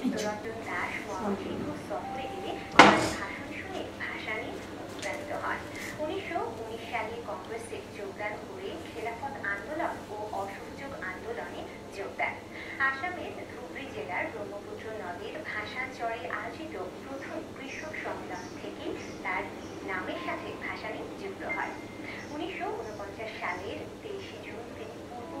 চিত্তরঞ্জন দাস ময়মনসিংহ সফরে গেলে তার ভাষণ শুনে ভাষা নিয়ে অনুপ্রাণিত হন। 1919 সালে কংগ্রেসে যোগদান করে খেলাফত আন্দোলন ও অসহযোগ আন্দোলনে যোগ দেন। আসামের ধুবড়ী জেলার ব্রহ্মপুত্র নদীর ভাষাচরে আয়োজিত প্রথম কৃষক সম্মেলন থেকে তার নামের সাথে ভাষানী যুক্ত হয়। 1949 সালের 23 জুন তিনি পূর্ব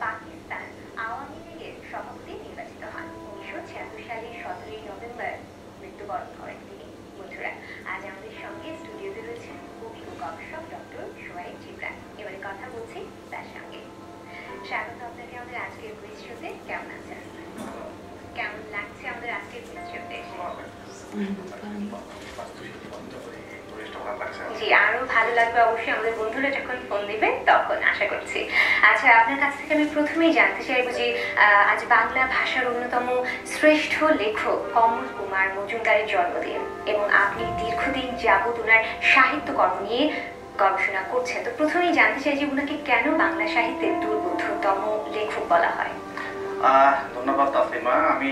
পাকিস্তান আওয়ামী লীগের সভাপতি নির্বাচিত হন। 1976 সালের 17 নভেম্বর মৃত্যুবরণ করেন তিনি। বন্ধুরা, আজ আমাদের সঙ্গে স্টুডিওতে রয়েছেন কবি ও গবেষক ডক্টর সোহাইব জিবরান। এবারে কথা বলছি তার সঙ্গে। স্বাগত আপনাকে আমাদের আজকের কুইজ শোতে। কেমন আছেন? কেমন লাগছে আমাদের আজকের কুইজ শোতে? জি, আরো ভালো লাগবে অবশ্যই আমাদের বন্ধুরা যখন ফোন দিবেন তখন, আশা করছি। আচ্ছা, আপনার কাছ থেকে আমি প্রথমেই জানতে চাইবো যে আজ বাংলা ভাষার অন্যতম শ্রেষ্ঠ লেখক কমল কুমার মজুমদারের জন্মদিন এবং আপনি দীর্ঘদিন যাবৎ ওনার সাহিত্যকর্ম নিয়ে গবেষণা করছেন। তো প্রথমেই জানতে চাই যে ওনাকে কেন বাংলা সাহিত্যের দুর্বোধ্যতম লেখক বলা হয়? ধন্যবাদ তাসলিমা। আমি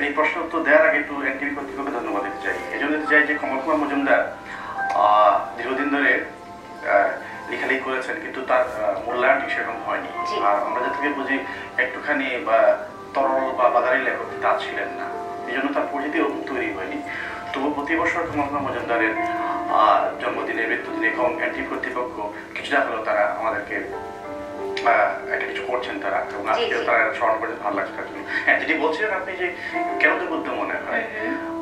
এই প্রশ্ন উত্তর দেওয়ার আগে একটু এনটিভি কর্তৃপক্ষকে ধন্যবাদ দিতে চাই। এই জন্য দিতে চাই যে কমল কুমার মজুমদার দীর্ঘদিন ধরে লেখালেখি করেছেন, কিন্তু তার মূল্যায়ন ঠিক সেরকম হয়নি। আর আমরা যে থেকে বুঝি একটুখানি তরল বা বাজারি লেখক তা ছিলেন না, এই জন্য তার পরিচিতিও তৈরি হয়নি। তবু প্রতি বছর কমল কুমার মজুমদারের জন্মদিনে, মৃত্যুদিনে এনটিভি কর্তৃপক্ষ কিছুটা হলেও তারা আমাদেরকে একটা কিছু করছেন তারা, এবং আজকেও তারা স্মরণ করতে ভালো লাগছে তার জন্য। হ্যাঁ, যেটি বলছিলেন আপনি যে কেন দুর্বুদ্ধ মনে হয়,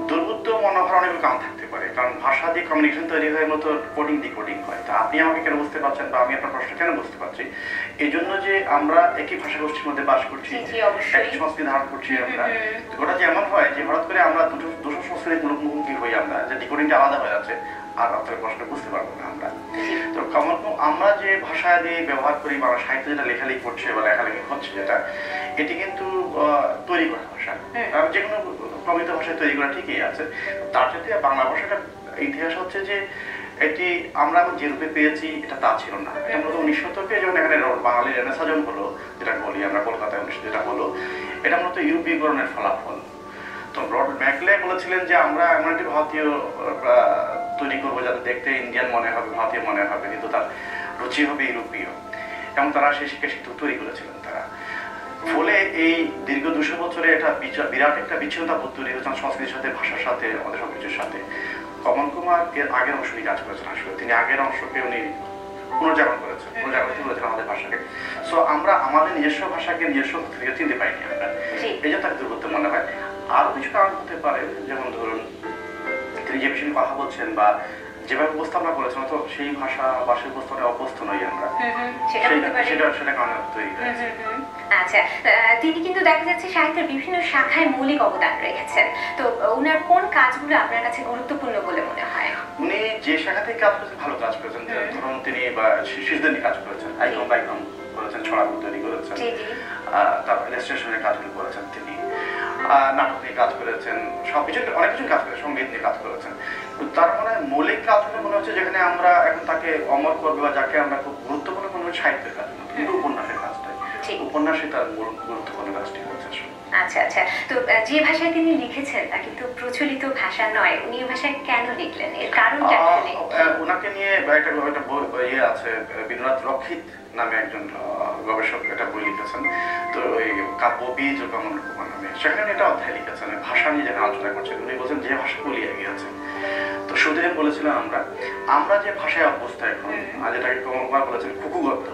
দুর্বুদ্ধ মনে হওয়ার অনেক কারণ থাকতে পারে। কারণ ভাষা দিয়ে কমিউনিকেশন তৈরি হয়, মতো কোডিং ডিকোডিং হয়। তা আপনি আমাকে কেন বুঝতে পারছেন বা আমি আপনার প্রশ্ন কেন বুঝতে পারছি, এই জন্য যে আমরা একই ভাষা গোষ্ঠীর মধ্যে বাস করছি, একই সংস্কৃতি ধারণ করছি আমরা। ওটা যেমন হয় যে হঠাৎ করে আমরা দুটো সংস্কৃতির মুখোমুখি হই, আমরা যে ডিকোডিংটা আলাদা হয়ে যাচ্ছে, আর আপনার প্রশ্ন বুঝতে পারবো না আমরা। তো আমরা যে ভাষা দিয়ে ব্যবহার করি বা সাহিত্য যেটা লেখালেখি করছে বা লেখালেখি হচ্ছে যেটা, এটি কিন্তু তৈরি করা ভাষা। যে কোনো প্রমিত ভাষায় তৈরি করা ঠিকই আছে, তার সাথে বাংলা ভাষাটা ইতিহাস হচ্ছে যে এটি আমরা এখন যে রূপে পেয়েছি এটা তা ছিল না। এটা মূলত 19 শতকে যখন এখানে বাঙালি রেনেসাঁস হলো, যেটা বলি আমরা কলকাতায় 19 যেটা হলো, এটা মূলত ইউরোপীয়করণের ফলাফল। তো লর্ড ম্যাকলে বলেছিলেন যে আমরা এমন একটি ভারতীয় তৈরি করবো যাতে দেখতে ইন্ডিয়ান মনে হবে, ভারতীয় মনে হবে, কিন্তু তার রুচি হবে ইউরোপীয়, এবং তারা সেই শিক্ষা সিদ্ধ তৈরি করেছিলেন তারা। ফলে এই দীর্ঘ 200 বছরে এটা বিরাট একটা বিচ্ছিন্নতা বোধ তৈরি হয়েছে সংস্কৃতির সাথে, ভাষার সাথে, আমাদের সবকিছুর সাথে। কমল কুমার এর আগের অংশ নিয়ে কাজ করেছেন। আসলে তিনি আগের অংশকে উনি পুনর্জাগরণ করেছেন, পুনর্জাগরণ করেছেন আমাদের ভাষাকে। সো আমরা আমাদের নিজস্ব ভাষাকে নিজস্ব থেকে চিনতে পারিনি আমরা, এই জন্য তাকে দুর্বোধ্য মনে হয়। আরো কিছু কারণ হতে পারে, যেমন ধরুন তিনি যে বিষয়ে কথা বলছেন বা যেভাবে উপস্থাপনা করেছেন, তো সেই ভাষা বা সেই উপস্থাপনায় অভ্যস্ত নই আমরা, সেটা কারণে তৈরি হয়েছে। আচ্ছা, তিনি কিন্তু দেখা যাচ্ছে সাহিত্যের বিভিন্ন শাখায় মৌলিক অবদান রেখেছেন। তো ওনার কোন কাজগুলো আপনার কাছে গুরুত্বপূর্ণ বলে মনে হয়? উনি যে শাখা থেকে কাজ করেছেন ভালো কাজ করেছেন। ধরুন তিনি শিশুদের নিয়ে কাজ করেছেন, আইকন বাইকন করেছেন, ছড়াগুলো তৈরি করেছেন, তারপর ইলাস্ট্রেশনের কাজগুলো করেছেন, তিনি নাটক নিয়ে কাজ করেছেন, সবকিছু অনেক কিছু কাজ করেছেন, সঙ্গীত নিয়ে কাজ করেছেন। তার মানে মৌলিক কাজগুলো মনে হচ্ছে যেখানে আমরা এখন তাকে অমর করবো বা যাকে আমরা খুব গুরুত্বপূর্ণ মনে হচ্ছে সাহিত্যের কাজ, কিন্তু উপন্যাসের কাজটাই, উপন্যাসে তার গুরুত্বপূর্ণ কাজটি হচ্ছে আসলে। আচ্ছা আচ্ছা, তো যে ভাষায় তিনি লিখেছেন তা কিন্তু প্রচলিত ভাষা নয়, উনি এই ভাষায় কেন লিখলেন, এর কারণটা কি? ওনাকে নিয়ে একটা ইয়ে আছে, বিনোদ রক্ষিত নামে একজন গবেষক একটা বই লিখেছেন, তো ওই কাব্যবীজ ও কমল কুমার নামে, সেখানে এটা অধ্যায় লিখেছেন ভাষা নিয়ে যেখানে আলোচনা করছেন। উনি বলছেন যে ভাষা গুলিয়ে গিয়েছে। তো সুদিন বলেছিলাম আমরা যে ভাষায় অভ্যস্ত এখন, যেটাকে কমল কুমার বলেছেন খুকুগত,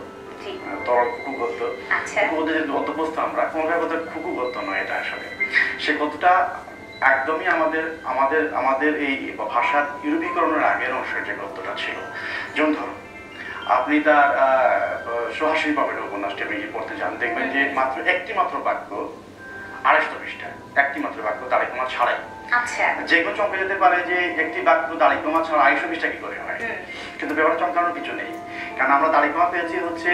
তরল খুকুগত, খুকুগত যে অভ্যস্ত আমরা, কোনোভাবে খুকুগত নয় এটা আসলে। সে গতটা একদমই আমাদের এই ভাষার ইউরোপীকরণের আগের অংশের যে গদ্যটা ছিল। যেমন ধরুন আপনি তার সুহাসিনী পকেটের উপন্যাসটি আপনি পড়তে যান, দেখবেন যে মাত্র একটি মাত্র বাক্য 250 পৃষ্ঠা, একটি মাত্র বাক্য দাড়িকমা ছাড়াই। যে কোনো চমকে যেতে পারে যে একটি বাক্য দাড়িকমা ছাড়া 250 পৃষ্ঠা কি করে হয়, কিন্তু ব্যাপারটা চমকানোর কিছু নেই। কারণ আমরা দাড়িকমা পেয়েছি হচ্ছে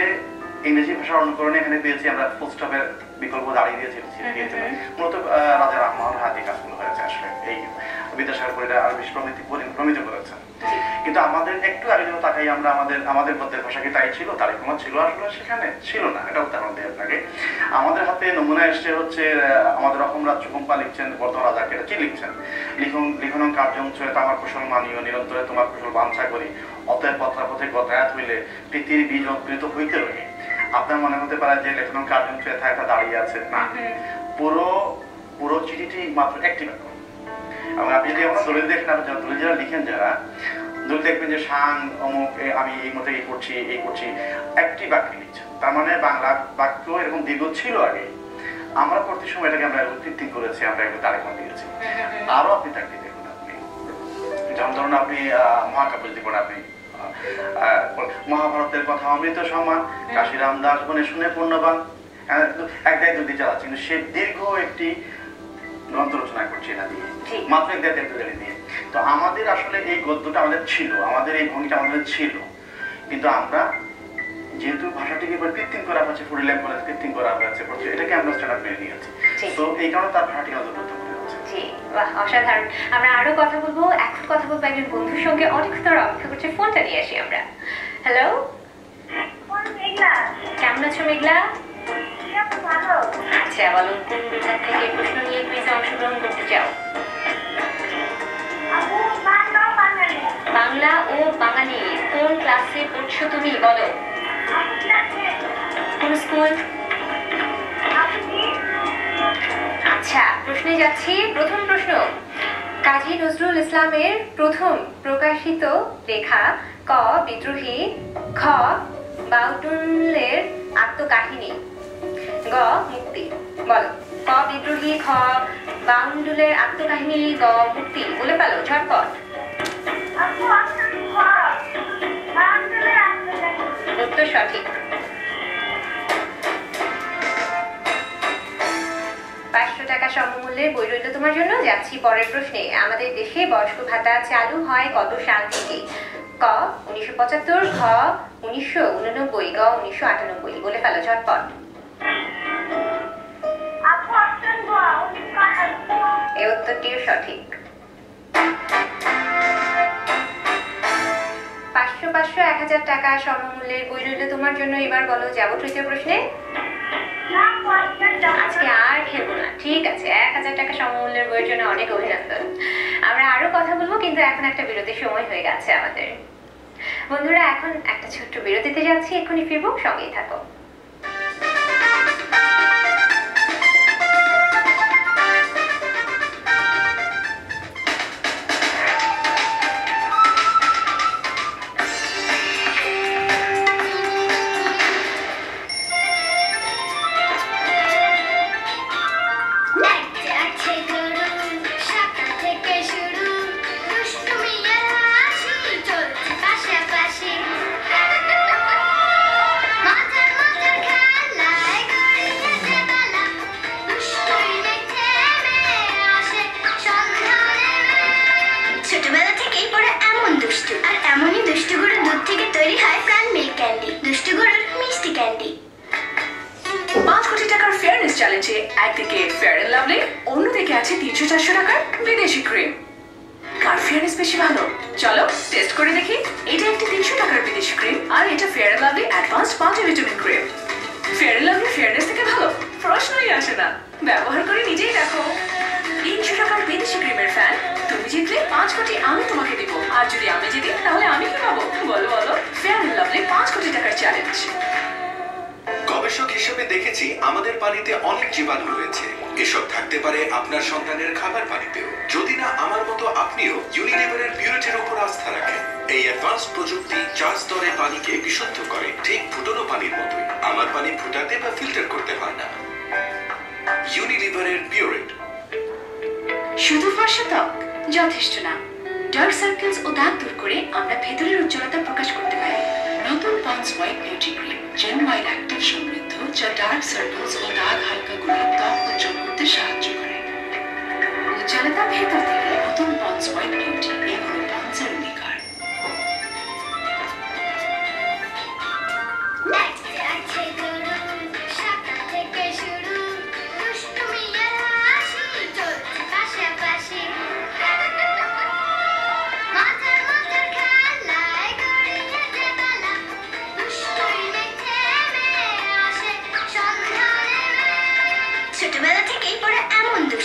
ইংরেজি ভাষার অনুকরণে, এখানে পেয়েছি আমরা ফুল স্টপের বিকল্প দাঁড়িয়ে দিয়েছিলাম। মূলত রাজা রামমোহন হাতি কাজগুলো হয়েছে আসলে, এই বিদ্যাসাগর পরিটা আরো বেশি প্রমিত করেছেন। কিন্তু আমাদের একটু আগে যদি তাকাই আমরা আমাদের গদ্যের ভাষা কি তাই ছিল, তারিখ প্রমাণ ছিল আসলে সেখানে ছিল না, এটা উদাহরণ দিয়ে আপনাকে। আমাদের হাতে নমুনা এসছে হচ্ছে আমাদের অসম রাজ্য কম্পা লিখছেন বর্তমান রাজাকে, এটা কি লিখছেন, লিখন কার্যং ছয় আমার কুশল মানীয় নিরন্তরে তোমার কুশল বাঞ্ছা করি অতএব পত্রাপথে গতায়াত হইলে পৃথিবীর বীজ অঙ্কুরিত হইতে রয়ে। আপনার মনে হতে পারে যে লেখন কার্যং ছয় একটা দাঁড়িয়ে আছে, না, পুরো চিঠিটি মাত্র একটি বাক্য। এবং আপনি যদি আমরা দলিল দেখেন, আপনি দলিল যারা লিখেন যারা দলিল দেখবেন যে শান অমুক আমি এই মতে এই করছি একটি বাক্য লিখছেন। তার মানে বাংলা বাক্য এরকম দীর্ঘ ছিল আগে, আমরা পড়তে সময় এটাকে আমরা কৃত্রিম করেছি, আমরা একটু তারিখ দিয়েছি। আরো আপনি তাকে দেখুন, আপনি যেমন ধরুন আপনি মহাকাব্য যদি পড়েন, আপনি মহাভারতের কথা অমৃত সমান কাশিরাম দাস বনে শুনে পূর্ণবান, একটাই যদি চালাচ্ছে, কিন্তু সে দীর্ঘ একটি গ্রন্থ রচনা করছে এটা দিয়ে, মাত্র এক দেড় দিয়ে। তো আমাদের আসলে এই গদ্যটা আমাদের ছিল, আমাদের এই ভঙ্গিটা আমাদের ছিল, কিন্তু আমরা যেহেতু ভাষাটিকে এবার কৃত্রিম করা হয়েছে, ফুড ল্যাঙ্গুয়েজ কৃত্রিম করা হয়েছে, এটাকে আমরা স্ট্যান্ডার্ড মেনে নিয়েছি। তো এই কারণে তার ভাষাটি আমাদের গুরুত্বপূর্ণ হচ্ছে। জি, বাহ, অসাধারণ। আমরা আরো কথা বলবো, এখন কথা বলবো একজন বন্ধুর সঙ্গে, অনেক ধরে অপেক্ষা করছে, ফোনটা নিয়ে আসি আমরা। হ্যালো, কেমন আছো মেঘলা? আচ্ছা, বলো কোন বিভাগ থেকে প্রশ্ন নিয়ে কুইজে অংশগ্রহণ করতে চাও? বাংলা ও বাঙালি। কোন ক্লাসে পড়ছো তুমি, বলো? কোন স্কুল? আচ্ছা, প্রশ্নে যাচ্ছি। প্রথম প্রশ্ন, কাজী নজরুল ইসলামের প্রথম প্রকাশিত লেখা ক বিদ্রোহী, খ বাউটুলের আত্মকাহিনী, গ মুক্তি। বলো, ক বিদ্রোহী, খ বাউন্ডুলের আত্মকাহিনী, গ মুক্তি। বলে ফেলো ঝটপট। উত্তর সঠিক। 500 টাকা সমমূল্যের বই রইল তোমার জন্য। যাচ্ছি পরের প্রশ্নে। আমাদের দেশে বয়স্ক ভাতা চালু হয় কত সাল থেকে? ক 1975, খ 1989, গ 1998। বলে ফেলো ঝটপট। এই উত্তরটিও সঠিক। 500, 1000 টাকা সমমূল্যের বই রইল তোমার জন্য। এবার বলো, যাবো তৃতীয় প্রশ্নে। আজকে আর খেলবো না, ঠিক আছে। 1000 টাকা সমমূল্যের বইয়ের জন্য অনেক অভিনন্দন। আমরা আরো কথা বলবো, কিন্তু এখন একটা বিরতির সময় হয়ে গেছে আমাদের। বন্ধুরা, এখন একটা ছোট্ট বিরতিতে যাচ্ছি, এক্ষুনি ফিরবো, সঙ্গেই থাকো। চ্যালেঞ্জে একদিকে ফেয়ার এন্ড লাভলি, অন্যদিকে আছে 300-400 টাকার বিদেশি ক্রিম। কার ফেয়ারনেস বেশি ভালো? চলো টেস্ট করে দেখি। এটা একটি 300 টাকার বিদেশি ক্রিম, আর এটা Fair and Lovely advanced multivitamin cream. Fair and Lovely fairness থেকে ভালো, প্রশ্নই আসে না। ব্যবহার করে নিজেই দেখো। 300 টাকার বিদেশি ক্রিমের ফ্যান, তুমি জিতলে 5 কোটি আমি তোমাকে দিব, আর যদি আমি জিতি তাহলে আমি কি পাবো? বলো বলো। ফেয়ার এন্ড লাভলি 5 কোটি টাকার চ্যালেঞ্জ। গবেষক হিসেবে দেখেছি আমাদের পানিতে অনেক জীবাণু রয়েছে। এসব থাকতে পারে আপনার সন্তানের খাবার পানিতেও। যদি না আমার মতো আপনিও ইউনিলিভারের পিউরিটির উপর আস্থা রাখেন। এই অ্যাডভান্স প্রযুক্তি 4 স্তরে পানিকে বিশুদ্ধ করে, ঠিক ফুটানো পানির মতোই। আমার পানি ফুটাতে বা ফিল্টার করতে হয় না। ইউনিলিভারের পিউরিট। শুধু ফর্সা ত্বক যথেষ্ট না, ডার্ক সার্কেলস ও দাগ দূর করে আমরা ভেতরের উজ্জ্বলতা প্রকাশ করতে পারি। নতুন Pond's white beauty cream gen white active সমৃদ্ধ, যা ডার্ক সার্কেলস ও দাগ হালকা করে ত্বক উজ্জ্বল করতে সাহায্য করে। উজ্জ্বলতা ভেতর থেকে। নতুন পন্ডস হোয়াইট বিউটি, এগুলো পন্ডসের অধিকার। Mother,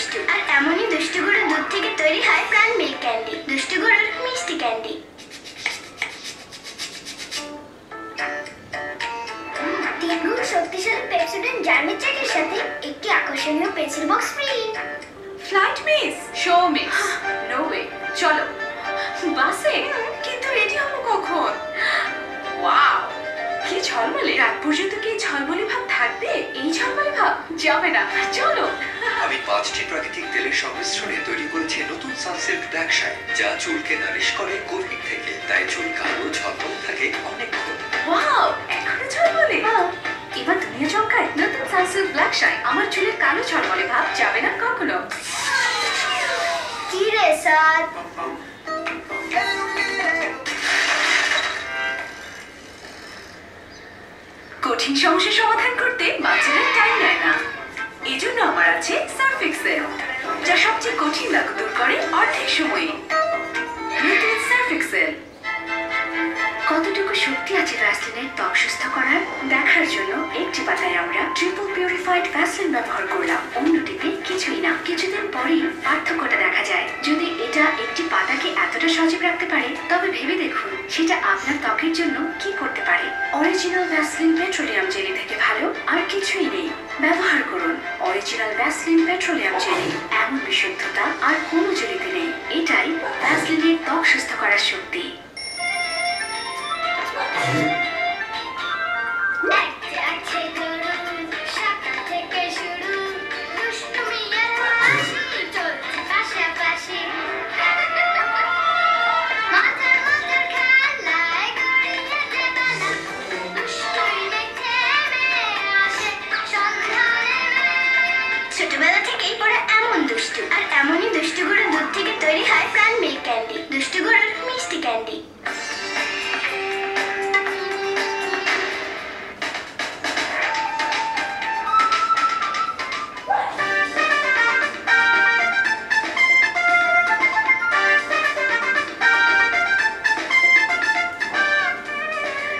দুষ্টু, আর এমনই দুষ্টু গরুর দুধ থেকে তৈরি হয় প্রাণ মিল্ক ক্যান্ডি, দুষ্টু গরুর মিষ্টি ক্যান্ডি। দ্বিগুণ শক্তিশালী পেপসোডেন্ট জার্মের চেকের সাথে একটি আকর্ষণীয় pencil box free. Flight miss, show miss, no way. চলো বাসে, কিন্তু রেডি হবো কখন? ওয়াও, কি ঝলমলে! রাত পর্যন্ত কি ঝলমলে ভাব থাকবে? এই ঝলমলে ভাব যাবে না, চলো। আমি 5টি প্রাকৃতিক তেলের সংমিশ্রণে তৈরি করেছি নতুন সানসিল্ক ব্ল্যাক শাইন, যা চুলকে নালিশ করে গভীর থেকে, তাই চুল কালো ঝলমল থাকে অনেকক্ষণ। ওয়াও, এখনো ঝলমলে। এবার দুনিয়া চমকায় নতুন সানসিল্ক ব্ল্যাক শাইন। আমার চুলের কালো ঝলমলে ভাব যাবে না কখনো। কি রে সাদ? কঠিন সমস্যার সমাধান করতে বাচ্চারা টাইম নেয় না। এই জন্য আমার আছে সার্ফ এক্সেল, যা সবচেয়ে কঠিন দাগ দূর করে অর্ধেক সময়ে। নতুন সার্ফ এক্সেল। কতটুকু শক্তি আছে ভ্যাসলিনের ত্বক সুস্থ করার দেখার জন্য একটি পাতায় আমরা ট্রিপল পিউরিফাইড ভ্যাসলিন ব্যবহার করলাম, অন্যটিতে কিছুই না। কিছুদিন পরেই পার্থক্যটা দেখা যায়। যদি এটা একটি পাতাকে এতটা সজীব রাখতে পারে, তবে ভেবে দেখুন সেটা আপনার ত্বকের জন্য কি করতে পারে। অরিজিনাল ভ্যাসলিন পেট্রোলিয়াম জেলি থেকে ভালো আর কিছুই নেই। ব্যবহার করুন অরিজিনাল ভ্যাসলিন পেট্রোলিয়াম জেলি। এমন বিশুদ্ধতা আর কোনো জেলিতে নেই। এটাই ভ্যাসলিনের ত্বক সুস্থ করার শক্তি। ছোটবেলা থেকেই ওরা এমন দুষ্টু, আর এমনই দুষ্টু গরুর দুধ থেকে তৈরি হয় প্রাণ মিল্ক ক্যান্ডি, দুষ্টু গরুর মিষ্টি ক্যান্ডি।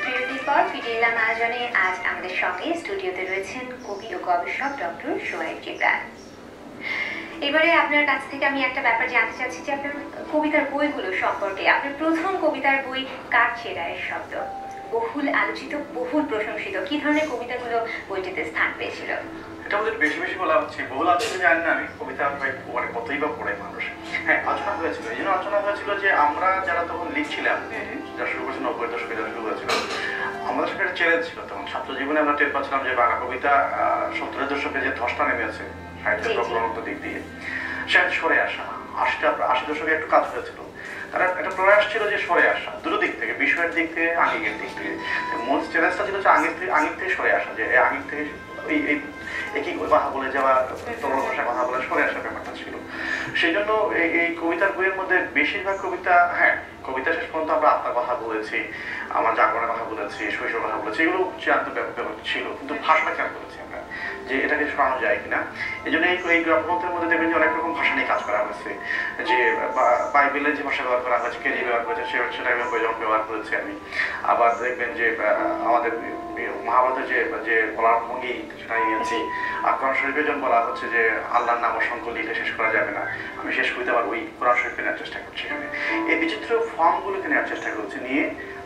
বিরতির পর ফিরে এলাম আয়োজনে। আজ আমাদের সঙ্গে স্টুডিওতে রয়েছেন কবি ও গবেষক ডক্টর সোহেল জিবরান। এবারে আপনার কাছ থেকে আমি একটা ব্যাপার জানতে চাচ্ছি যে আপনার কবিতার বইগুলো সম্পর্কে। আপনার প্রথম কবিতার বই কাঠছেড়ায়ের শব্দ বহুল আলোচিত, বহুল প্রশংসিত। কি ধরনের কবিতাগুলো বইটিতে স্থান পেয়েছিল? এটা আমাদের বেশি বেশি বলা হচ্ছে, বহুল আলোচনা জানি না আমি, কবিতা মানে কতই বা পড়ে মানুষ। হ্যাঁ, আলোচনা হয়েছিল। এই জন্য আলোচনা হয়েছিল যে আমরা যারা তখন লিখছিলাম, যা শুরু করেছে 90 দশকে, যা শুরু হয়েছিল, আমাদের সাথে একটা চ্যালেঞ্জ ছিল তখন ছাত্র জীবনে। আমরা টের পাচ্ছিলাম যে বাংলা কবিতা 70-এর দশকে যে ধসটা নেমেছে সাহিত্যের প্রবণত দিক দিয়ে, সেটা সরে আসা। 80 দশকে একটু কাজ হয়েছিল, তারা একটা প্রয়াস ছিল যে সরে আসা দুটো দিক থেকে, বিষয়ের দিক থেকে, আঙ্গিকের দিক থেকে। মূল চ্যালেঞ্জটা ছিল যে আঙ্গিক থেকে সরে আসা, যে আঙ্গিক থেকে এই একই কথা বলে যাওয়া, তরল ভাষায় কথা বলে সরে আসার ব্যাপারটা ছিল। সেই জন্য এই কবিতার বইয়ের মধ্যে বেশিরভাগ কবিতা, হ্যাঁ কবিতা শেষ পর্যন্ত আমরা আত্মার কথা বলেছি, আমার জাগরণের কথা বলেছি, শৈশবের কথা বলেছি, এগুলো চিরান্ত ব্যাপার ছিল, কিন্তু ভাষাটা খেয়াল করেছি আমরা যে এটাকে সরানো যায় কিনা। এই জন্য এই গ্রন্থের মধ্যে দেখবেন যে অনেক রকম ভাষা নিয়ে কাজ করা হয়েছে। যে বাইবেলের যে ভাষা ব্যবহার করা হয়েছে, কেজি ব্যবহার করেছে, সেটা আমি যেমন ব্যবহার করেছি আমি। আবার দেখবেন যে আমাদের মহাভারতের যে বলার ভঙ্গি, সেটা নিয়েছি। আর কোরআন শরীফে যখন বলা হচ্ছে যে আল্লাহর নাম অসংখ্য লিখে শেষ করা যাবে না, আমি শেষ করতে আবার ওই কোরআন শরীফকে নেওয়ার চেষ্টা করছি। আমি এই বিচিত্র ফর্মগুলোকে নেওয়ার চেষ্টা করছি, নিয়ে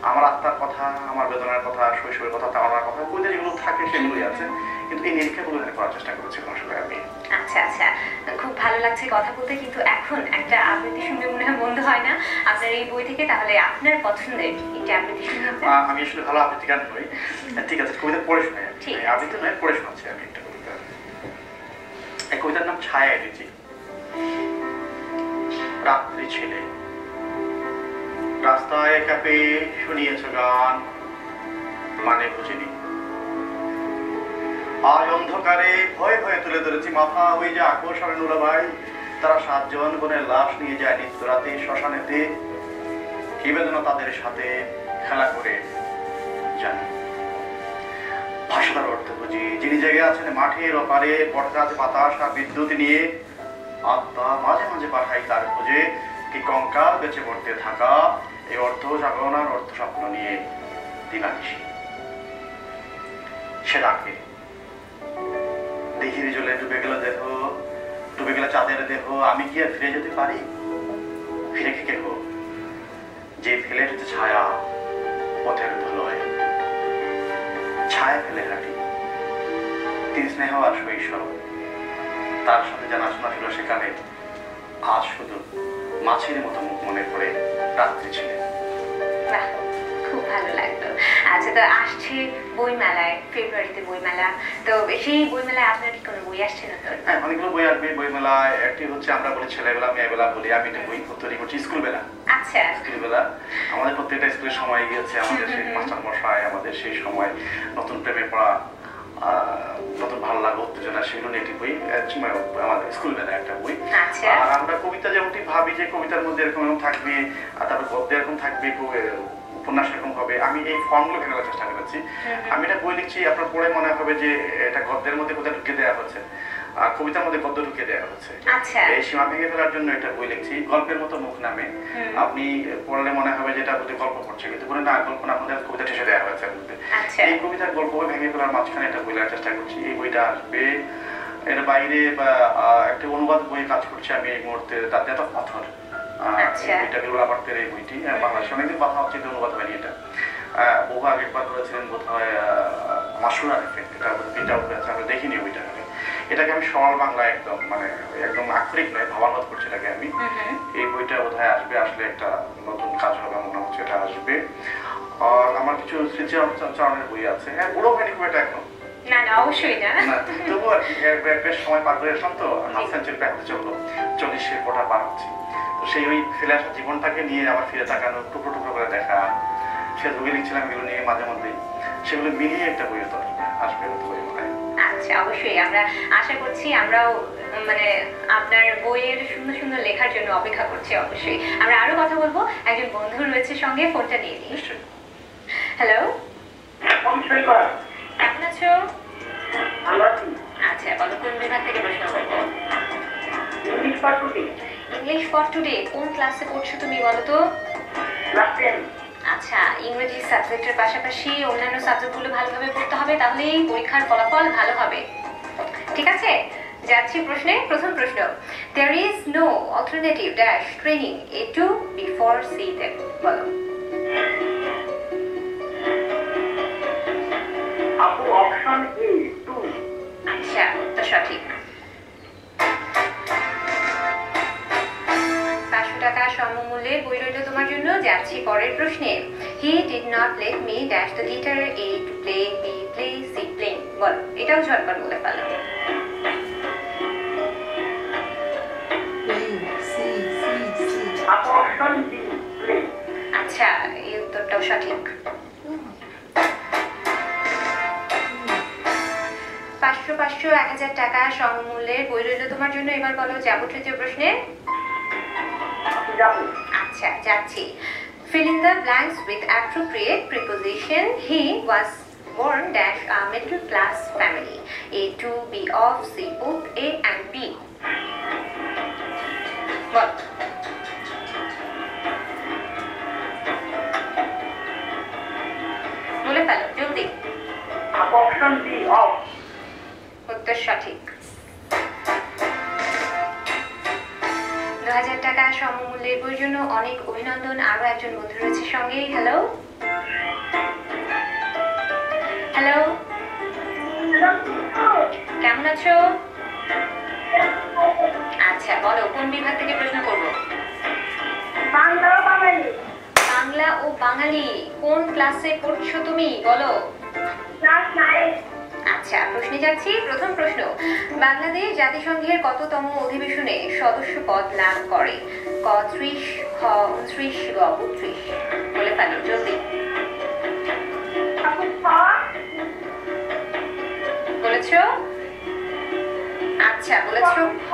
আমার আত্মার কথা, আমার বেদনার কথা, শৈশবের কথা, তামার কথা, কবিতা যেগুলো থাকে সেগুলোই আছে, কিন্তু এই নিরীক্ষাগুলো করার চেষ্টা করেছিলাম আসলে আমি। আচ্ছা আচ্ছা, খুব ভালো লাগছে কথা বলতে, কিন্তু এখন একটা আবৃত্তি শুনলে মনে হয় বন্ধ হয় না আপনার এই বই থেকে। তাহলে আপনার পছন্দের একটি আবৃত্তি শুনতে। আমি আসলে ভালো আবৃত্তিকার নই, ঠিক আছে, কবিতা পড়ে শোনাই। আবৃত্তি নয়, পড়ে শোনাচ্ছি আমি একটা কবিতা। এই কবিতার নাম ছায়া এলিজি। রাত্রি ছেলে, রাস্তায় একা পেয়ে শুনিয়েছ গান, মানে বুঝিনি। আজ অন্ধকারে ভয়ে ভয়ে তুলে ধরেছি মাথা, ওই যে আকর্ষণে নুরাবাই, তারা 7 জন বোনের লাশ নিয়ে যায় নিত্য রাতে শ্মশানেতে। কি বেদনা তাদের সাথে খেলা করে জানি। ভাষার অর্থ বুঝি, যিনি জেগে আছেন মাঠের ওপারে, বটগাছ বাতাস আর বিদ্যুৎ নিয়ে, আত্মা মাঝে মাঝে পাঠাই তার খোঁজে, কি কঙ্কাল বেঁচে পড়তে থাকা, এই অর্থ জাগরণার অর্থ স্বপ্ন নিয়ে দিনানিশি। সে ডাকে, দিঘির জলে ডুবে গেল দেহ, ডুবে গেলে চাঁদের দেহ আমি কি আর ফিরে যেতে পারি? ফিরে কি কেহ যে ফেলে যেতে ছায়া পথের ধুলোয়, ছায়া ফেলে হাঁটি তিনি স্নেহ আর শৈশব, তার সাথে জানাশোনা ছিল সেখানে। আজ শুধু মাছের মতো মুখ মনে পড়ে রাত্রি ছিল। বাহ, খুব ভালো লাগলো। আচ্ছা, তো আসছে বইমেলায়, ফেব্রুয়ারিতে বইমেলা, তো সেই বইমেলায় আপনার কি কোনো বই আসছে নতুন? হ্যাঁ, অনেকগুলো বই আসবে বইমেলায়। একটি হচ্ছে আমরা বলি ছেলেবেলা মেয়েবেলা বলি, আমি একটা বই তৈরি করছি স্কুলবেলা। আচ্ছা, স্কুলবেলা আমাদের প্রত্যেকটা স্কুলের সময় গিয়েছে, আমাদের সেই মাস্টার মশাই আমাদের সেই সময় নতুন প্রেমে পড়া, নতুন ভালো লাগা, উত্তেজনা, সেগুলো নিয়ে একটি বই আমাদের স্কুলবেলা একটা বই। আচ্ছা। আর আমরা কবিতা যেমনটি ভাবি যে কবিতার মধ্যে এরকম থাকবে, আর তারপর গদ্যে এরকম থাকবে, উপন্যাস এরকম হবে, আমি এই ফর্মগুলো ভেঙে চেষ্টা করেছি। আমি এটা বই লিখছি, আপনার পড়ে মনে হবে যে এটা গদ্যের মধ্যে কোথাও ঢুকে দেওয়া হচ্ছে, আর কবিতার মধ্যে গদ্য ঢুকে দেওয়া হচ্ছে। আচ্ছা, এই সীমা ভেঙে ফেলার জন্য এটা বই লিখছি। গল্পের মতো মুখ নামে, আপনি পড়লে মনে হবে যে এটা গল্প পড়ছে, কিন্তু কোনো না, গল্প না, আপনাদের কবিতা ঠেসে দেওয়া হয়েছে। আচ্ছা, এই কবিতার গল্প ভেঙে ফেলার মাঝখানে এটা বই লেখার চেষ্টা করছি। এই বইটা আসবে। এর বাইরে একটা অনুবাদ বই কাজ করছি আমি এই মুহূর্তে, তাতে এত পাথর, এটা গেল আবার এই বইটি বাংলাদেশে অনেকদিন কথা হচ্ছে, অনুবাদ হয়নি। এটা বহু আগে একবার করেছিলেন বোধ হয় মাসুরার এফেক্ট, এটা প্রিন্ট আউট হয়েছে, আমরা দেখিনি বইটাকে। এটাকে আমি সরল বাংলায় একদম একদম আক্ষরিক নয় ভাবানুবাদ করছি এটাকে আমি। এই বইটা বোধ হয় আসবে, আসলে একটা নতুন কাজ হবে মনে হচ্ছে, এটা আসবে। আর আমার কিছু স্মৃতিচারণের বই আছে। হ্যাঁ, পুরো হয়নি খুব এটা এখন, না না অবশ্যই না, তবুও আর কি বেশ সময় পার করে আসলাম, তো হাফ সেঞ্চুরি প্যাক হতে চললো, 40-এর কোটা পার হচ্ছি। তো সেই ওই ফেলে আসা জীবনটাকে নিয়ে আবার ফিরে তাকানো, টুকরো টুকরো করে দেখা, ফেসবুকে লিখছিলাম এগুলো নিয়ে মাঝে মধ্যেই, সেগুলো মিলিয়ে একটা বই হতো আসবে বই মনে হয়। আচ্ছা, অবশ্যই আমরা আশা করছি, আমরাও মানে আপনার বইয়ের সুন্দর সুন্দর লেখার জন্য অপেক্ষা করছি। অবশ্যই আমরা আরো কথা বলবো, একজন বন্ধু রয়েছে সঙ্গে, ফোনটা নিয়ে নিই। নিশ্চয়ই। হ্যালো, কেমন আছো? আচ্ছা, বলো কোন বিভাগ থেকে প্রশ্ন করবো? English for today. কোন ক্লাসে পড়ছো তুমি বলো তো? আচ্ছা, ইংরেজি সাবজেক্টের পাশাপাশি অন্যান্য সাবজেক্টগুলো ভালোভাবে পড়তে হবে, তাহলেই পরীক্ষার ফলাফল ভালো হবে। ঠিক আছে, যাচ্ছি প্রশ্নে। প্রথম প্রশ্ন, there is no alternative dash training A2 before C10 বলো। আপু অপশন এ 2। আচ্ছা, তো সঠিক। 500 টাকা সমমূল্যে বই রইল তোমার জন্য। যাচ্ছি পরের প্রশ্নে, he did not let me dash the guitar A to play, B play, C playing বলো। এটাও ঝটপট বলে ফেলো। আপু অপশন বি প্লে। আচ্ছা, এই উত্তরটাও সঠিক। 500 1000 টাকা সমমূল্যের বই রইল তোমার জন্য। এবার বলো, যাবো তৃতীয় প্রশ্নে। আচ্ছা, যাচ্ছি। fill in the blanks with appropriate preposition. He was born dash a middle class family. A to B of C both A and B বল। বলে ফেলো জলদি। আপু অপশন বি অফ। উত্তর সঠিক। 2000 টাকা সমমূল্যের বইয়ের জন্য অনেক অভিনন্দন। আরো একজন বন্ধু রয়েছে সঙ্গে। হ্যালো হ্যালো, কেমন আছো? আচ্ছা, বলো কোন বিভাগ থেকে প্রশ্ন করবো? বাংলা ও বাঙালি। কোন ক্লাসে পড়ছো তুমি বলো? আচ্ছা, প্রশ্নে যাচ্ছি। প্রথম প্রশ্ন, বাংলাদেশ জাতিসংঘের কততম অধিবেশনে সদস্য পদ লাভ করে? ক 30, খ 29, গ 32 বলে ফেলো জলদি। বলেছো? আচ্ছা, বলেছো খ।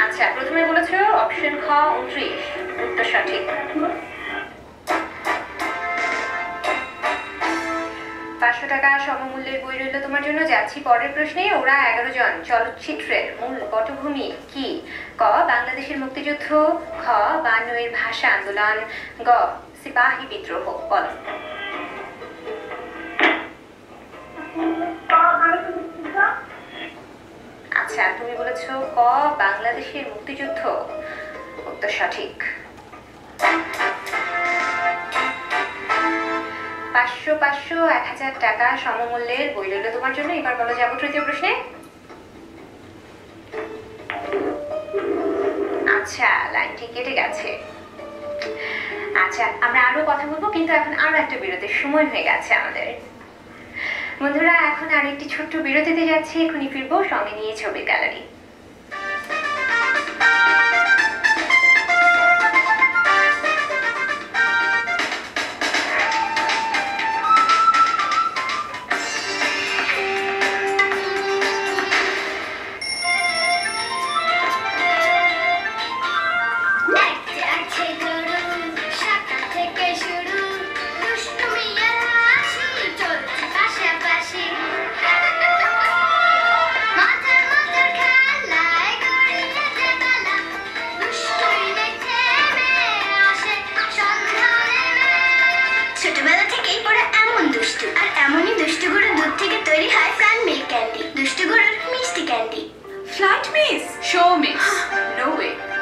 আচ্ছা, প্রথমে বলেছো অপশন খ 29, উত্তর সঠিক। 500 টাকা সমমূল্যের বই রইল তোমার জন্য। যাচ্ছি পরের প্রশ্নে। ওরা 11 জন চলচ্চিত্রের মূল পটভূমি কি? ক বাংলাদেশের মুক্তিযুদ্ধ, খ 52 এর ভাষা আন্দোলন, গ সিপাহী বিদ্রোহ বলো। আচ্ছা, তুমি বলেছো ক বাংলাদেশের মুক্তিযুদ্ধ। উত্তর সঠিক। 500 500 1000 টাকা সমমূল্যের বই রইল তোমার জন্য। এবার বলো যাবো তৃতীয় প্রশ্নে। আচ্ছা, লাইনটি কেটে গেছে। আচ্ছা, আমরা আরো কথা বলবো, কিন্তু এখন আরো একটা বিরতির সময় হয়ে গেছে আমাদের। বন্ধুরা, এখন আর একটি ছোট্ট বিরতিতে যাচ্ছি, এখনই ফিরবো সঙ্গে নিয়ে ছবির গ্যালারি।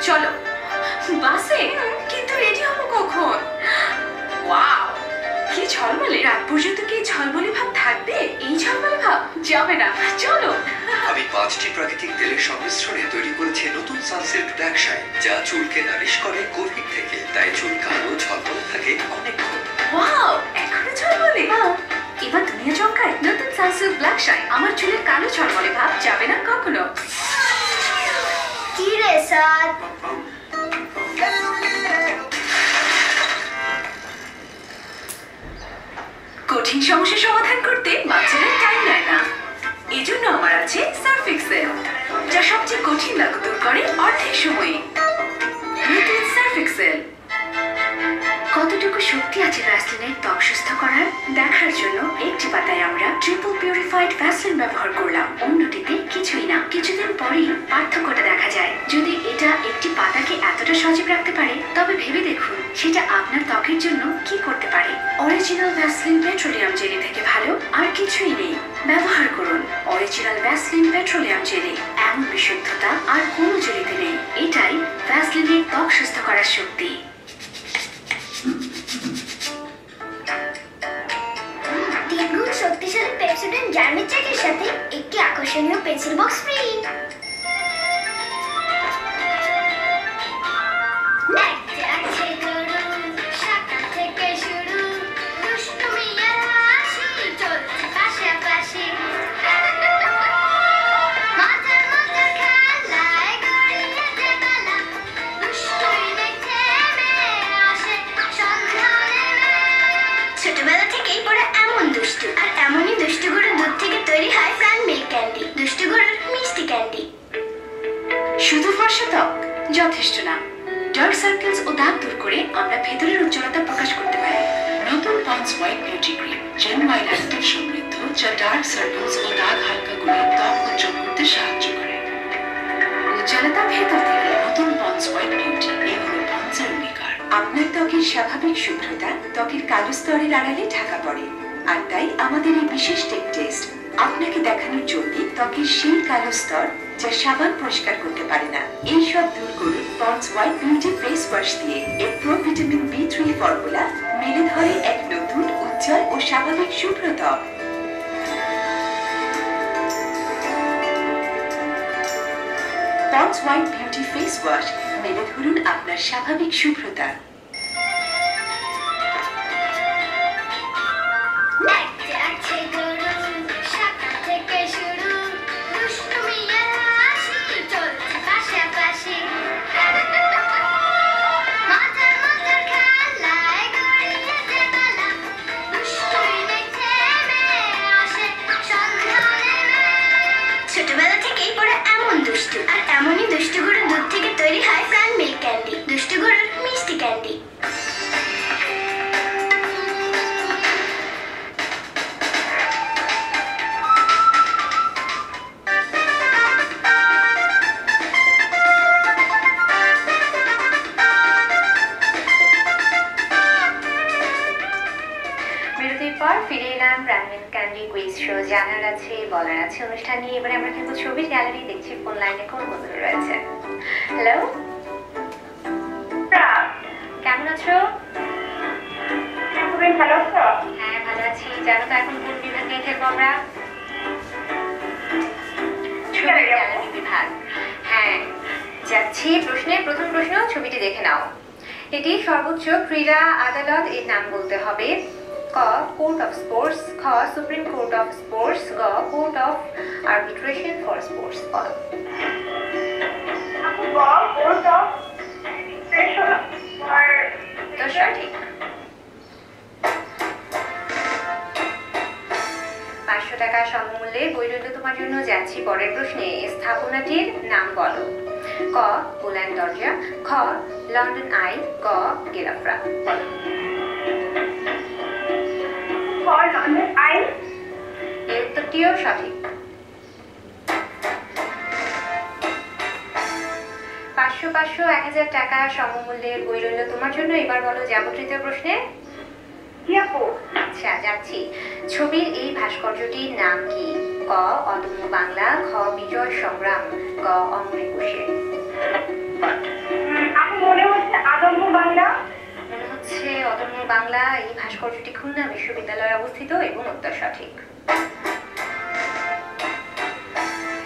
চলো বাসে, কিন্তু রেডি হবো কখন? ওয়াও, কি ঝলমলে! রাত পর্যন্ত কি ঝলমলে ভাব থাকবে? এই ঝলমলে ভাব যাবে না, চলো। আমি 5টি প্রাকৃতিক তেলের সংমিশ্রণে তৈরি করেছি নতুন সানসিল্ক ব্ল্যাক শাইন, যা চুলকে নারিশ করে কোভিড থেকে, তাই চুল কালো ঝলমলে থাকে অনেকক্ষণ। ওয়াও, এখনো ঝলমলে! এবার দুনিয়া চমকায় নতুন সানসিল্ক ব্ল্যাক শাইন। আমার চুলের কালো ঝলমলে ভাব যাবে না কখনো। কি রে সাদ? কঠিন সমস্যা সমাধান করতে বাচ্চারা টাইম নেয় না। এজন্য আমার আছে সার্ফ এক্সেল, যা সবচেয়ে কঠিন লাগু দূর করে অর্ধেক সময়ে। নতুন সার্ফ এক্সেল। কতটুকু শক্তি আছে ভ্যাসলিনের ত্বক সুস্থ করার দেখার জন্য একটি পাতায় আমরা ট্রিপল পিউরিফাইড ভ্যাসলিন ব্যবহার করলাম, অন্যটিতে কিছুই না। কিছুদিন পরেই পার্থক্যটা দেখা যায়। যদি এটা একটি পাতাকে এতটা সজীব রাখতে পারে, তবে ভেবে দেখুন সেটা আপনার ত্বকের জন্য কি করতে পারে। অরিজিনাল ভ্যাসলিন পেট্রোলিয়াম জেলি থেকে ভালো আর কিছুই নেই। ব্যবহার করুন অরিজিনাল ভ্যাসলিন পেট্রোলিয়াম জেলি। এমন বিশুদ্ধতা আর কোনো জেলিতে নেই। এটাই ভ্যাসলিনের ত্বক সুস্থ করার শক্তি। তিনগুণ শক্তিশালী পেপসোডেন্ট জার্মের চেকের সাথে একটি আকর্ষণীয় পেন্সিল বক্স ফ্রি। ছোটবেলা থেকেই ওরা এমন দুষ্টু, আর এমনই দুষ্টু গরুর দুধ থেকে তৈরি হয় প্রাণ মিল্ক ক্যান্ডি, দুষ্টু গরুর মিষ্টি ক্যান্ডি। শুধু ফর্সা ত্বক যথেষ্ট না, ডার্ক সার্কেলস ও দাগ দূর করে আমরা ভেতরের উজ্জ্বলতা প্রকাশ করতে পারি। নতুন পন্ডস হোয়াইট বিউটি ক্রিম জেম হাইলাইটার সমৃদ্ধ, যা ডার্ক সার্কেলস ও দাগ হালকা করে ত্বক উজ্জ্বল করতে সাহায্য করে। উজ্জ্বলতা ভেতর থেকে। নতুন পন্ডস হোয়াইট বিউটি, এগুলো পন্ডসের অঙ্গীকার। আপনার ত্বকের স্বাভাবিক শুভ্রতা ত্বকের কালো স্তরের আড়ালে ঢাকা পড়ে, আর তাই আমাদের এই বিশেষ টেক টেস্ট আপনাকে দেখানোর জন্য ত্বকের সেই কালো স্তর যা সাবান পরিষ্কার করতে পারে না। এই সব দূর করুন Pond's white beauty face wash দিয়ে। এর প্রো ভিটামিন B3 ফর্মুলা মেলে ধরে এক নতুন উজ্জ্বল ও স্বাভাবিক শুভ্র ত্বক। Pond's white beauty face wash মেলে ধরুন আপনার স্বাভাবিক শুভ্রতা। ছোটবেলা থেকেই ওরা এমন দুষ্টু, আর এমনই দুষ্টু গরুর দুধ থেকে তৈরি হয় প্রাণ মিল্ক ক্যান্ডি, দুষ্টু গরুর মিষ্টি ক্যান্ডি। বলার আছে অনুষ্ঠান নিয়ে। এবারে আমরা কিন্তু ছবির গ্যালারি দেখছি। ফোন লাইনে কোন বন্ধু রয়েছে? হ্যালো, কেমন আছো? তুমি ভালো আছো? হ্যাঁ ভালো আছি। জানো তো এখন কোন বিভাগ নিয়ে খেলবো আমরা? ছবির গ্যালারি বিভাগ। হ্যাঁ যাচ্ছি। প্রশ্নের প্রথম প্রশ্ন, ছবিটি দেখে নাও। এটি সর্বোচ্চ ক্রীড়া আদালত এর নাম বলতে হবে। ক কোর্ট অফ স্পোর্টস, খ সুপ্রিম কোর্ট অফ স্পোর্টস, গ court of arbitration for sports. বলো। কোর্ট অফ তো সঠিক। 500 টাকা সমমূল্যে বই রইল তোমার জন্য। যাচ্ছি পরের প্রশ্নে। স্থাপনাটির নাম বলো। ক বুল্যান্ড দরজা, খ লন্ডন আই, গ গেরাফরা। বলো। London I. এর উত্তরটিও সঠিক। 500 500 1000 টাকা সমমূল্যের বই রইল তোমার জন্য। এবার বলো যাব তৃতীয় প্রশ্নে। কি আপু? আচ্ছা যাচ্ছি। ছবির এই ভাস্কর্যটির নাম কি? ক অদম্য বাংলা, খ বিজয় সংগ্রাম, গ অমর একুশে। আপু মনে হচ্ছে আদম্য বাংলা। মনে হচ্ছে অদম্য বাংলা। এই ভাস্কর্যটি খুলনা বিশ্ববিদ্যালয়ে অবস্থিত এবং উত্তর সঠিক।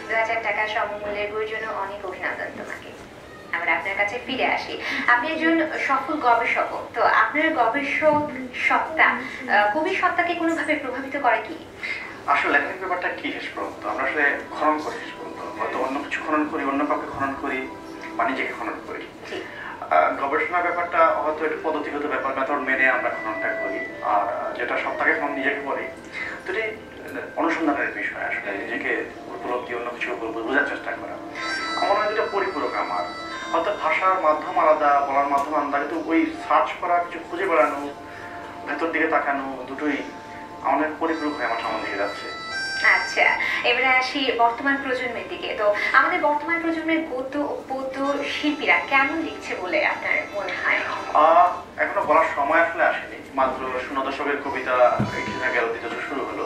2000 টাকা সমমূল্যের বইয়ের জন্য অনেক অভিনন্দন তোমাকে। আমরা আপনার কাছে ফিরে আসি। আপনি একজন সফল গবেষক। তো আপনার গবেষক সত্তা কবি সত্তাকে কোনোভাবে প্রভাবিত করে কি? আসলে লেখালেখির ব্যাপারটা কি শেষ পর্যন্ত আমরা আসলে খনন করি। শেষ পর্যন্ত হয়তো অন্য কিছু খনন করি, অন্য কাউকে খনন করি, নিজেকে খনন করি। গবেষণার ব্যাপারটা হয়তো একটু পদ্ধতিগত ব্যাপার, মেথড মেনে আমরা খননটা করি। আর যেটা সত্তাকে খনন নিজেকে করি, তো এটি অনুসন্ধানের বিষয়। আসলে নিজেকে উপলব্ধি, অন্য কিছু বোঝার চেষ্টা করা। আমার মনে হয় যেটা পরিপূরক। আমার হয়তো ভাষার মাধ্যম আলাদা, বলার মাধ্যম আলাদা, কিন্তু ওই সার্চ করা, কিছু খুঁজে বেড়ানো, ভেতর দিকে তাকানো, দুটোই আমাদের পরিপূরক হয়ে আমার সামনে দিয়ে যাচ্ছে। আচ্ছা এবারে আসি বর্তমান প্রজন্মের দিকে। তো আমাদের বর্তমান প্রজন্মের গদ্য ও পদ্য শিল্পীরা কেমন লিখছে বলে আপনার মনে হয়? এখনো বলার সময় আসলে আসেনি। মাত্র 60 দশকের কবিতা কিছুদিন গেল, দ্বিতীয় শুরু হলো।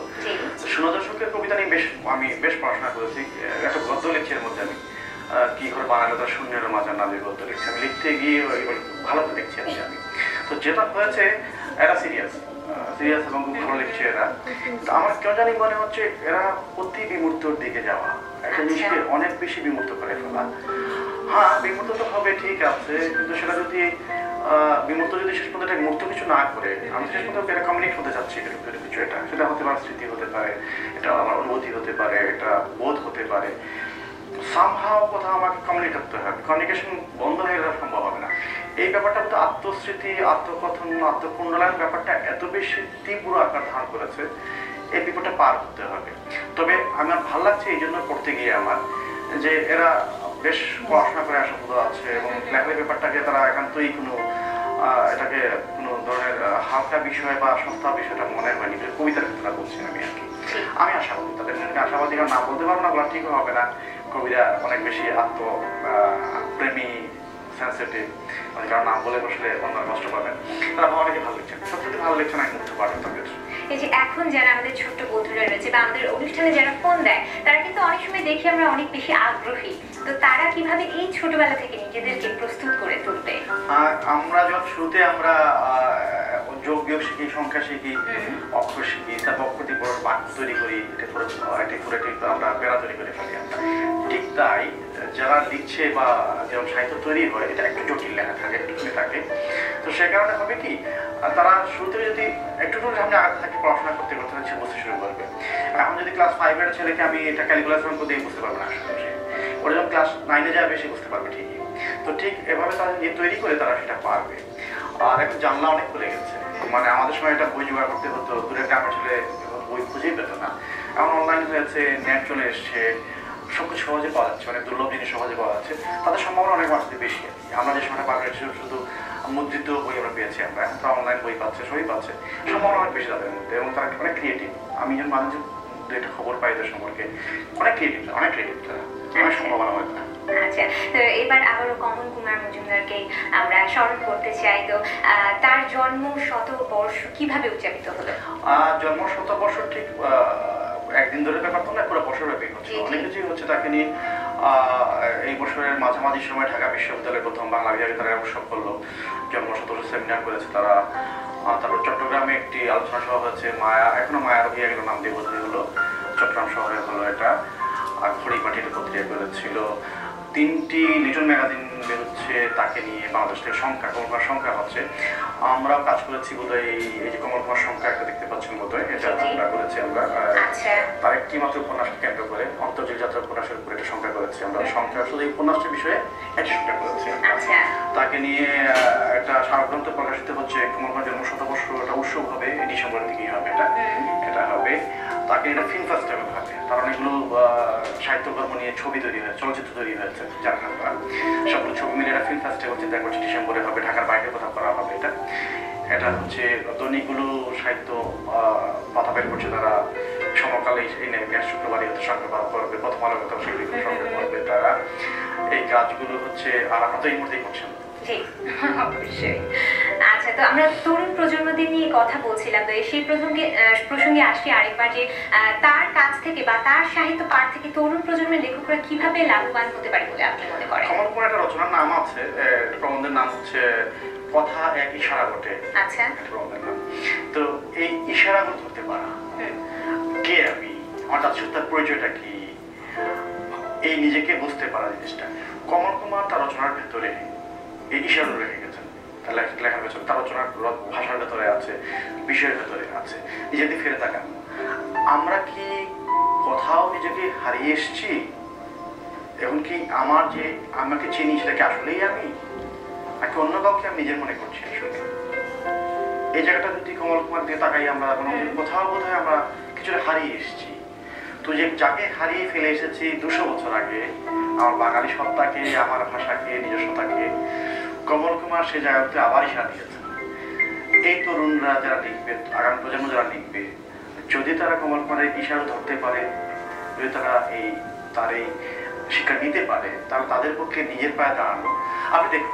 60 দশকের কবিতা নিয়ে আমি বেশ পড়াশোনা করেছি। একটা গদ্য লিখছি, এর মধ্যে আমি কি করে বানালো তার শূন্যের মাঝে নামে গদ্য লিখছি। আমি লিখতে গিয়ে ভালো করে লিখছি আমি। তো যেটা হয়েছে এরা সিরিয়াস এবং খুব ভালো লিখছে এরা। আমার কেউ জানি মনে হচ্ছে এরা অতি বিমূর্তর দিকে যাওয়া, একটা জিনিসকে অনেক বেশি বিমূর্ত করে ফেলা। হ্যাঁ বিমূর্ত তো হবে, ঠিক আছে, কিন্তু সেটা যদি বিমূর্ত যদি শেষ পর্যন্ত একটা মূর্ত কিছু না করে, আমি শেষ পর্যন্ত এটা কমিউনিকেট হতে চাচ্ছি কিছু, এটা সেটা হতে পারে স্মৃতি হতে পারে, এটা আমার অনুভূতি হতে পারে, এটা বোধ হতে পারে। সামহাও কোথাও আমাকে কমিউনিকেট করতে হবে। কমিউনিকেশন বন্ধ হয়ে গেলে সম্ভব হবে না। এই ব্যাপারটা তো আত্মস্মৃতি, আত্মকথন, আত্মকুণ্ডলার ব্যাপারটা এত বেশি তীব্র আকার ধারণ করেছে, এই বিপদটা পার করতে হবে। তবে আমার ভালো লাগছে এই জন্য পড়তে গিয়ে আমার, যে এরা বেশ পড়াশোনা করে আসা বোধ আছে এবং লেখালেখির ব্যাপারটাকে তারা একান্তই এটাকে কোনো ধরনের হালকা বিষয় বা সস্তা বিষয়টা মনে হয়নি। কবিতার ক্ষেত্রে বলছি আমি আর কি। আমি আশাবাদী, তাদের আশাবাদী না বলতে পারবো না, বলা ঠিক হবে না। কবিরা অনেক বেশি আত্মপ্রেমী, সেন্সিটিভ, কারণ নাম বলে বসলে অন্য কষ্ট পাবেন। তারা অনেকে ভালো লিখছেন, সত্যি ভালো লিখছেন, আমি বুঝতে পারবেন তাদের। এই যে এখন যারা আমাদের ছোট্ট বন্ধুরা রয়েছে বা আমাদের অনুষ্ঠানে যারা ফোন দেয়, তারা কিন্তু অনেক সময় দেখি আমরা অনেক বেশি আগ্রহী। তো তারা কিভাবে এই ছোটবেলা থেকে নিজেদেরকে প্রস্তুত করে তুলবে? আমরা যখন শুরুতে আমরা যোগ বিয়োগ শিখি, সংখ্যা শিখি, অক্ষর শিখি, তারপর অক্ষরটি বড় বাক্য তৈরি করি, আমরা পেরা তৈরি করে ফেলি আমরা। ঠিক তাই যারা লিখছে বা যেমন সাহিত্য তৈরি হয়, এটা একটু জটিল লেখা থাকে, একটু থাকে। তো সে কারণে হবে কি, তারা শুরুতে যদি একটু সামনে আগে থাকে পড়াশোনা করতে করতে সে বুঝতে শুরু করবে। এখন যদি ক্লাস 5-এর ছেলেকে আমি এটা ক্যালকুলাস অঙ্ক দিয়ে বুঝতে পারবো না, আসলে ওরা যখন ক্লাস 9-এ যাবে সে বুঝতে পারবে ঠিকই। তো ঠিক এভাবে তারা নিয়ে তৈরি করে তারা সেটা পারবে। আর এখন জানলা অনেক খুলে গেছে। মানে আমাদের সময় একটা বই জোগাড় করতে হতো, দূরের গ্রামের ছেলে বই খুঁজেই পেত না। এখন অনলাইন হয়েছে, নেট চলে এসছে, সবকিছু সহজে পাওয়া যাচ্ছে, মানে দুর্লভ জিনিস সহজে পাওয়া যাচ্ছে। তাদের সম্ভাবনা অনেক বাড়তে বেশি আর কি। আমরা যে সময়টা পার করেছি শুধু মুদ্রিত বই আমরা পেয়েছি, আমরা এখন তো অনলাইন বই পাচ্ছে, সবই পাচ্ছে, সম্ভাবনা অনেক বেশি তাদের মধ্যে এবং তারা অনেক ক্রিয়েটিভ। আমি যখন মাঝে একটা খবর পাই তাদের সম্পর্কে, অনেক ক্রিয়েটিভ তারা, অনেক সম্ভাবনা হয় তারা। আচ্ছা, তো এবার আবারও কমল কুমার মজুমদারকে আমরা স্মরণ করতে চাই। তো তার জন্ম শতবর্ষ কিভাবে উদযাপিত হলো? জন্ম শতবর্ষ ঠিক একদিন ধরে ব্যাপার তো না, পুরো বছরব্যাপী হচ্ছে। অনেক কিছুই হচ্ছে তাকে নিয়ে। এই বছরের মাঝামাঝি সময় ঢাকা বিশ্ববিদ্যালয়ের প্রথম বাংলা বিভাগে তারা উৎসব করলো, জন্মশতবর্ষ সেমিনার করেছে তারা। তারপর চট্টগ্রামে একটি আলোচনা সভা হয়েছে, মায়া, এখনো মায়ার হয়ে গেল নাম দিয়ে বোধহয় হলো, চট্টগ্রাম শহরে হলো এটা। আর খড়িমাটির পত্রিকা করেছিল। 3টি লিটল ম্যাগাজিন বেরোচ্ছে তাকে নিয়ে, বাংলাদেশ থেকে সংখ্যা কমল সংখ্যা হচ্ছে। আমরাও কাজ করেছি বোধহয়, এই যে কমল কুমার সংখ্যা একটা দেখতে পাচ্ছেন বোধহয়, এটা আমরা করেছি আমরা। তার একটি মাত্র উপন্যাস কেন্দ্র করে অন্তর্জাল যাত্রা উপন্যাসের উপরে এটা সংখ্যা করেছি আমরা। সংখ্যা শুধু এই উপন্যাসের বিষয়ে একটি সংখ্যা করেছি। তাকে নিয়ে একটা সারগ্রন্থ প্রকাশিত হচ্ছে, কমল কুমার জন্মশতবর্ষ, একটা উৎসব হবে ডিসেম্বরের দিকেই হবে এটা হবে। তাকে এটা ফিল্ম ফেস্টিভ্যাল হবে, তার অনেকগুলো সাহিত্যকর্ম নিয়ে ছবি তৈরি হয়েছে, চলচ্চিত্র তৈরি হয়েছে, জানেন আপনারা। সবগুলো ছবি মিলে একটা ফিল্ম ফেস্টিভ্যাল চিন্তা করছে ডিসেম্বরে হবে, ঢাকার বাইরে কোথাও করা হবে এটা। এটা হচ্ছে দৈনিকগুলো সাহিত্য পাতা বের করছে তারা, সমকালে এই নেক্সট শুক্রবারই হচ্ছে সংখ্যা করবে, প্রথম আলো কথা সেগুলি সংখ্যা করবে তারা। এই কাজগুলো হচ্ছে, আর আপনারা তো এই মুহূর্তেই করছেন। জি অবশ্যই। আচ্ছা, তো আমরা তরুণ প্রজন্মদের নিয়ে কথা বলছিলাম, তো সেই প্রসঙ্গে আসি আরেকবার, যে তার কাছ থেকে বা তার সাহিত্য পাঠ থেকে তরুণ প্রজন্মের লেখকরা কিভাবে লাভবান হতে পারে বলে আপনি মনে করেন? কমল কুমার একটা রচনার নাম আছে, প্রবন্ধের নাম হচ্ছে কথা এক ইশারা বটে। আচ্ছা, প্রবন্ধের নাম। তো এই ইশারাগুলো ধরতে পারা, কে আমি, আমার জাতিসত্তার পরিচয়টা কি, এই নিজেকে বুঝতে পারা জিনিসটা। কমল কুমার তার রচনার ভেতরে এই ইশারা রেখে গেছেন, তার লেখার ভেতরে, তার রচনার ভাষার ভেতরে আছে, বিষয়ের ভেতরে আছে। নিজেকে ফিরে তাকান, আমরা কি কোথাও নিজেকে হারিয়ে এসেছি? এখন কি আমার যে আমাকে চিনি সেটা কি আসলেই আমি, নাকি অন্য কাউকে আমি নিজের মনে করছি আসলে? এই জায়গাটা যদি কমল কুমার দিয়ে তাকাই আমরা, কোথাও বোধহয় আমরা কিছুটা হারিয়ে এসেছি। তো যে যাকে হারিয়ে ফেলে এসেছি 200 বছর আগে, আমার বাঙালি সত্তাকে, আমার ভাষাকে, নিজস্বতাকে, কমল কুমার সে জায়গাতে আবার ইশারা দিয়েছেন। এই তরুণরা যারা লিখবে, আগামী প্রজন্ম যারা লিখবে, যদি তারা কমল কুমারের ইশারা ধরতে পারে, যদি তারা তার এই শিক্ষা নিতে পারে, তাহলে তাদের পক্ষে নিজের পায়ে দাঁড়ানো। আপনি দেখুন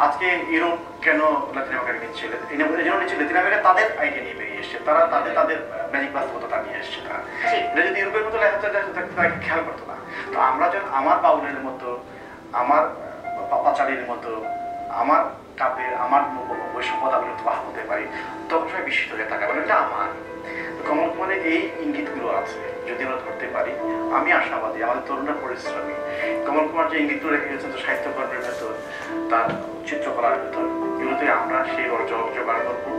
আজকে ইউরোপ কেন লাতিন আমেরিকা নিচ্ছে, এই জন্য নিচ্ছে লাতিন আমেরিকা তাদের আইডিয়া নিয়ে বেরিয়ে এসছে, তারা তাদের ম্যাজিক বাস্তবতা নিয়ে এসছে। তারা এটা যদি ইউরোপের মতো লেখা তাকে খেয়াল করতো না। তো আমরা যখন আমার বাউলের মতো, আমার পাপাচারীর মতো, আমার কাব্যের, আমার বৈষম্যতাগুলো বাহ হতে পারি, তখন সবাই বিস্মিত হয়ে থাকা, মানে এটা আমার। কমল কুমারের এই ইঙ্গিতগুলো আছে, যদি আমরা ধরতে পারি, আমি আশাবাদী। আমাদের তরুণরা পরিশ্রমী। কমল কুমার যে ইঙ্গিতগুলো রেখে গেছেন তো সাহিত্যকর্মের ভেতর, তার চিত্রকলার ভেতর, এগুলোতে আমরা সেই জোগাড় করবো,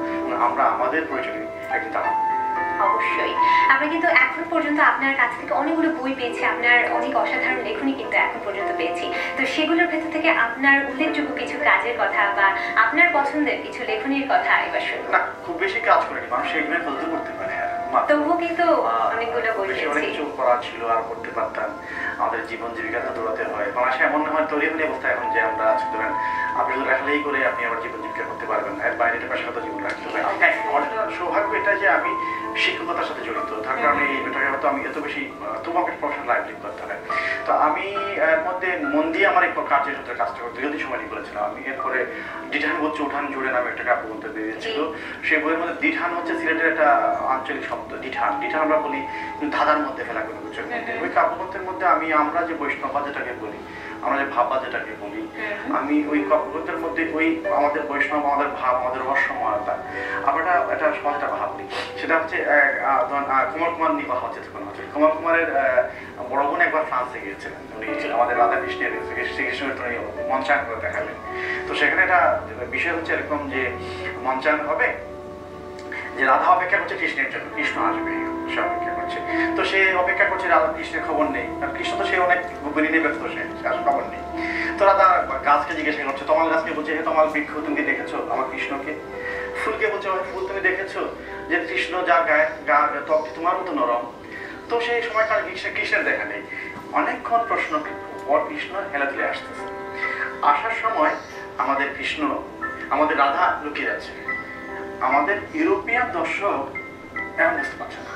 আমরা আমাদের প্রয়োজনে একদিন দাঁড়াবো। অবশ্যই। আমরা কিন্তু এখন পর্যন্ত আপনার কাছ থেকে অনেকগুলো বই পেয়েছি, আপনার অনেক অসাধারণ লেখনী কিন্তু এখন পর্যন্ত পেয়েছি। তো সেগুলোর ভেতর থেকে আপনার উল্লেখযোগ্য কিছু কাজের কথা বা আপনার পছন্দের কিছু লেখনীর কথা এবার শুনুন। না, খুব বেশি কাজ করিনি, মানুষ এগুলো বলতে করতে পারে, তবুও কিন্তু অনেকগুলো বই পেয়েছি। অনেক কিছু করা ছিল, আর করতে পারতাম। আমাদের জীবন জীবিকাতে দৌড়াতে হয়, বাংলাদেশে এমন হয় তৈরি হলে অবস্থা এখন যে আমরা আজকে ধরেন আপনি যদি লেখালেই করে আপনি আবার জীবন জীবিকা করতে পারবেন, এর বাইরে একটা পেশাগত জীবন রাখতে হবে। সৌভাগ্য এটা যে আমি শিক্ষকতার সাথে জড়িত, তার কারণে এটাকে হয়তো আমি এত বেশি, তবু আমাকে প্রফেশনাল লাইফ লিড করতে হয়। তো আমি এর মধ্যে মন দিয়ে আমার এই কাজের সাথে কাজটা করতে দীর্ঘদিন সময় নিয়ে করেছিলাম। আমি এরপরে দিঠান হচ্ছে উঠান জুড়ে নামে একটা কাব্য বলতে দিয়েছিল। সেই বইয়ের মধ্যে দিঠান হচ্ছে সিলেটের একটা আঞ্চলিক শব্দ। দিঠান আমরা বলি ধাঁধার মধ্যে ফেলা কোনো কিছু। ওই কাব্যগ্রন্থের মধ্যে আমরা যে বৈষ্ণবা যেটাকে বলি, আমরা যে ভাববা যেটাকে বলি, আমি ওই কাব্যগ্রন্থের মধ্যে ওই আমাদের বৈষ্ণব, আমাদের ভাব, আমাদের রহস্যময়তা, আমরা একটা সহজটা ভাব নিই। সেটা হচ্ছে কমল কুমার নিয়ে কথা হচ্ছে। কমল কুমারের বড় বোন একবার ফ্রান্সে গিয়েছিলেন, উনি আমাদের রাধা কৃষ্ণের শ্রীকৃষ্ণের মঞ্চায়ন করে দেখালেন। তো সেখানে একটা বিষয় হচ্ছে এরকম যে মঞ্চায়ন হবে, যে রাধা অপেক্ষা করছে কৃষ্ণের জন্য, কৃষ্ণ আসবে সে অপেক্ষা করছে। তো সে অপেক্ষা করছে, রাধা কৃষ্ণের খবর নেই, কারণ কৃষ্ণ তো সে অনেক গোপনী নিয়ে ব্যস্ত, সে খবর নেই। তো রাধা গাছকে জিজ্ঞাসা করছে, তমাল গাছকে বলছে, হে তমাল বৃক্ষ, তুমি দেখেছো আমার কৃষ্ণকে? ফুলকে বলছে, ফুল তুমি দেখেছো যে কৃষ্ণ যার গায়ে ত্বক তোমার মতো নরম? তো সেই সময়কার কৃষ্ণের দেখা নেই। অনেকক্ষণ প্রশ্ন পর কৃষ্ণ হেলা তুলে আসতেছে। আসার সময় আমাদের কৃষ্ণ, আমাদের রাধা লুকিয়ে যাচ্ছে। আমাদের ইউরোপিয়ান দর্শক এমন বুঝতে পারছে না।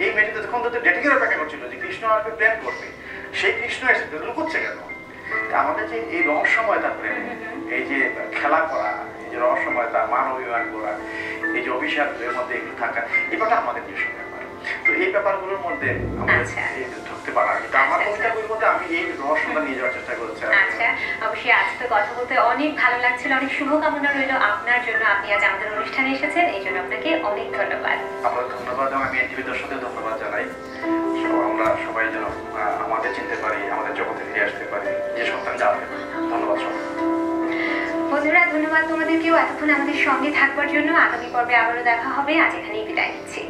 এই মেয়েটি তখন তো ডেটিংয়ের অপেক্ষা করছিল যে কৃষ্ণ আসবে, প্রেম করবে, সেই কৃষ্ণ এসে লুকোচ্ছে কেন? আমাদের যে এই রহস্যময়তা প্রেম, এই যে খেলা করা, এই যে রহস্যময়তা, মান অভিমান করা, এই যে অভিশাপের মধ্যে এগুলো থাকা, এবারটা আমাদের দেশের ব্যাপার। তো এই ব্যাপারগুলোর মধ্যে আমরা আচ্ছা। ঢুকতে পারা, কিন্তু আমার আচ্ছা, কবিতাগুলোর মধ্যে আমি এই রহস্যটা নিয়ে যাওয়ার চেষ্টা করেছি। আচ্ছা, অবশ্যই আজকে তো কথা বলতে অনেক ভালো লাগছিল, অনেক শুভকামনা রইল আপনার জন্য। আপনি আজ আমাদের অনুষ্ঠানে এসেছেন, এই জন্য আপনাকে অনেক ধন্যবাদ। আপনার ধন্যবাদ, আমি এনটিভি দর্শকদের ধন্যবাদ জানাই। আমরা সবাই যেন আমাদের চিনতে পারি, আমাদের জগতে ফিরে আসতে পারি, যে সন্তান জানতে পারি। ধন্যবাদ সবাই। বন্ধুরা, ধন্যবাদ তোমাদেরকেও এতক্ষণ আমাদের সঙ্গে থাকবার জন্য। আগামী পর্বে আবারও দেখা হবে, আজ এখানেই বিদায় নিচ্ছি।